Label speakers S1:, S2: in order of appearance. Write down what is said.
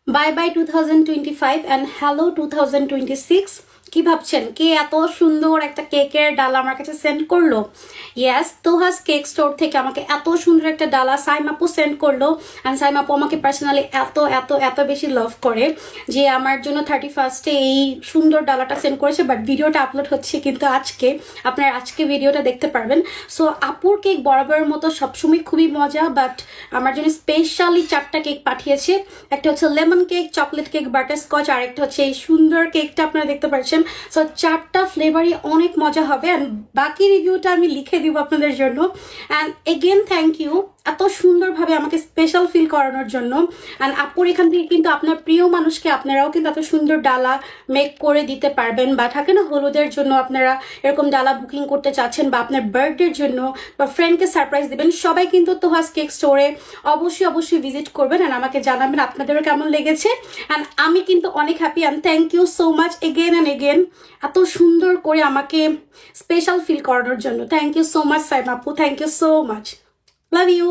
S1: Bye bye 2025 and hello 2026। কি ভাবছেন কে এত সুন্দর একটা কেকের ডালা আমার কাছে সেন্ড করলো? ইয়েস, তোহাস কেক স্টোর থেকে আমাকে এত সুন্দর একটা ডালা সাইমাপু সেন্ড করলো। অ্যান্ড সাইমাপু আমাকে পার্সোনালি এত এত এত বেশি লাভ করে যে আমার জন্য 31st এই সুন্দর ডালাটা সেন্ড করেছে। বাট ভিডিওটা আপলোড হচ্ছে কিন্তু আজকে, আপনার আজকে ভিডিওটা দেখতে পারবেন। সো আপুর কেক বরাবরের মতো সবসময় খুবই মজা, বাট আমার জন্য স্পেশালি 4টা কেক পাঠিয়েছে। একটা হচ্ছে lemon cake, chocolate cake, butterscotch, আর একটা হচ্ছে এই সুন্দর কেকটা আপনারা দেখতে পাচ্ছেন। সো 4টা ফ্লেভারই অনেক মজা হবে। অ্যান্ড বাকি রিভিউটা আমি লিখে দিব আপনাদের জন্য। অ্যান্ড এগেন থ্যাংক ইউ এত সুন্দরভাবে আমাকে স্পেশাল ফিল করানোর জন্য। অ্যান্ড আপুর এখান থেকে কিন্তু আপনার প্রিয় মানুষকে আপনারাও কিন্তু এত সুন্দর ডালা মেক করে দিতে পারবেন। বা থাকে না হলুদের জন্য আপনারা এরকম ডালা বুকিং করতে চাচ্ছেন, বা আপনার বার্থডের জন্য, বা ফ্রেন্ডকে সারপ্রাইজ দিবেন, সবাই কিন্তু তোহাস কেক স্টোরে অবশ্যই ভিজিট করবেন। অ্যান্ড আমাকে জানাবেন আপনাদেরও কেমন লেগেছে। অ্যান্ড আমি কিন্তু অনেক happy. And thank you so much again and again এত সুন্দর করে আমাকে স্পেশাল ফিল করানোর জন্য। Thank you so much Saima আপু, thank you so much, love you.